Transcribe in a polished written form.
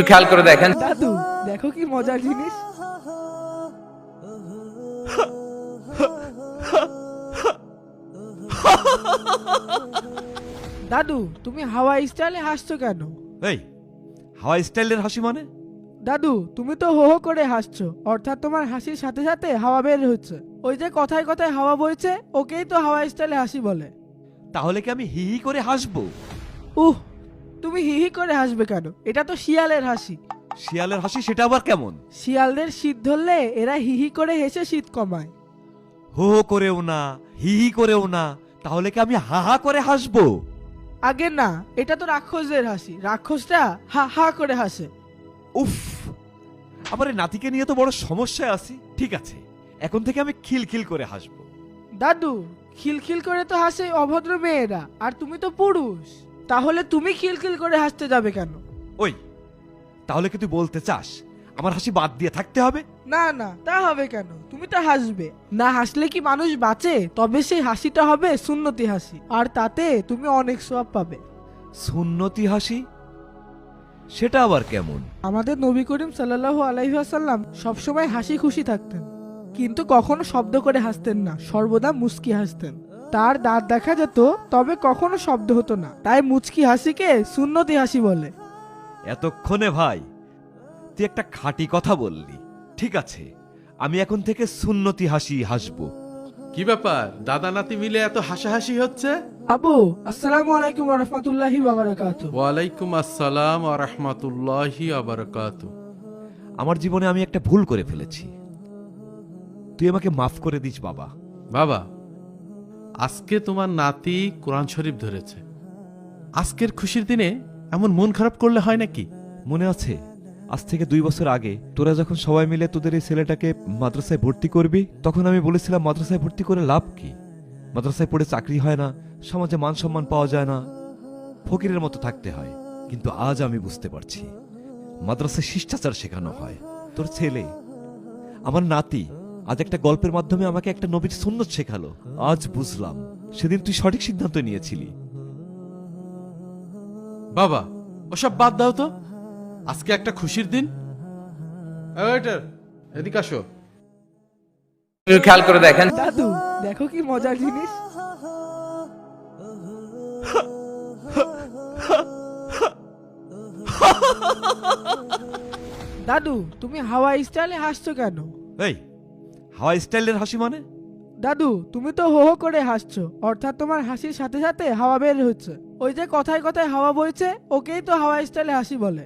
খেয়াল করে দেখেন। দাদু দেখো কি মজার জিনিস। দাদু তুমি হাওয়া স্টাইলে হাসছো কেন? এই হাওয়া স্টাইলের হাসি মানে? দাদু তুমি তো হো হো করে হাসছো, অর্থাৎ তোমার হাসির সাথে সাথে হাওয়া বের হচ্ছে। ওই যে কথায় কথায় হাওয়া বইছে, ওকেই তো হাওয়া স্টাইলে হাসি বলে। তাহলে কি আমি হি হি করে হাসবো? উহ, তুমি হি হি করে হাসবে কেন? এটা তো শিয়ালের হাসি। শিয়ালের হাসি সেটা আবার কেমন? শিয়ালদের শীত ধরলে এরা হি হি করে হেসে শীত কমায়। হো হো করেও না, হি হি করেও না, তাহলে কি আমি হা হা করে হাসবো? আগে না, এটা তো রাক্ষসদের হাসি। রাক্ষসরা হা হা করে হাসে। উফ, আমার এই নাতিকে নিয়ে তো বড় সমস্যায় আছি। ঠিক আছে, এখন থেকে আমি খিলখিল করে হাসবো। দাদু খিলখিল করে তো হাসে অভদ্র মেয়েরা, আর তুমি তো পুরুষ, তাহলে তুমি খিলখিল করে হাসতে যাবে কেন? ওই, তাহলে কি তুই বলতে চাস আমার হাসি বাদ দিয়ে থাকতে হবে? না না, তা হবে কেন? তুমি তো হাসবে। না হাসলে কি মানুষ বাঁচে? তবে সেই হাসিটা হবে সুন্নতি হাসি, আর তাতে তুমি অনেক সওয়াব পাবে। সুন্নতি হাসি সেটা আবার কেমন? আমাদের নবী করিম সাল্লাল্লাহু আলাইহি ওয়াসাল্লাম সবসময় হাসি খুশি থাকতেন, কিন্তু কখনো শব্দ করে হাসতেন না, সর্বদা মুচকি হাসতেন। তার দাঁত দেখা যেত, তবে কখনো শব্দ হতো না, তাই মুচকি হাসিকে সুন্নতি হাসি বলে। এতক্ষণে ভাই তুই একটা খাঁটি কথা বললি। ঠিক আছে, আমি এখন থেকে সুন্নতি হাসি হাসবো। কি ব্যাপার, দাদা নাতি মিলে এত হাসাহাসি হচ্ছে? আবু আসসালামু আলাইকুম ওয়া রাহমাতুল্লাহি ওয়া বারাকাতুহু। ওয়ালাইকুম আসসালাম ওয়া রাহমাতুল্লাহি ওয়া বারাকাতুহু। আমার জীবনে আমি একটা ভুল করে ফেলেছি, তুই আমাকে মাফ করে দিস বাবা। বাবা, আজকে তোমার নাতি কোরআন শরীফ ধরেছে। আজকের খুশির দিনে এমন মন খারাপ করলে হয় নাকি? মনে আছে আজ থেকে 2 বছর আগে তোরা যখন সবাই মিলে তোদের এই ছেলেটাকে মাদ্রাসায় ভর্তি করবি, তখন আমি বলেছিলাম মাদ্রাসায় ভর্তি করে লাভ কি? মাদ্রাসায় পড়ে চাকরি হয় না, সমাজে মান সম্মান পাওয়া যায় না, ফকিরের মতো থাকতে হয়। কিন্তু আজ আমি বুঝতে পারছি মাদ্রাসায় শিষ্টাচার শেখানো হয়। তোর ছেলে, আমার নাতি, আজ একটা গল্পের মাধ্যমে আমাকে একটা নবীর সুন্নত শেখালো। আজ বুঝলাম সেদিন তুই সঠিক সিদ্ধান্ত নিয়েছিলি। বাবা, ওসব বাদ দাও তো, আজকে একটা খুশির দিন। ওয়েটার, এদিকে আসো। খেয়াল করে দেখেন। দাদু দেখো কি মজার জিনিস। দাদু তুমি হাওয়া স্টাইলে হাসছো কেন? এই হাওয়া স্টাইলের হাসি মানে? দাদু তুমি তো হো হো করে হাসছো, অর্থাৎ তোমার হাসির সাথে সাথে হাওয়া বের হচ্ছে। ওই যে কথায় কথায় হাওয়া বইছে, ওকেই তো হাওয়া স্টাইলে হাসি বলে।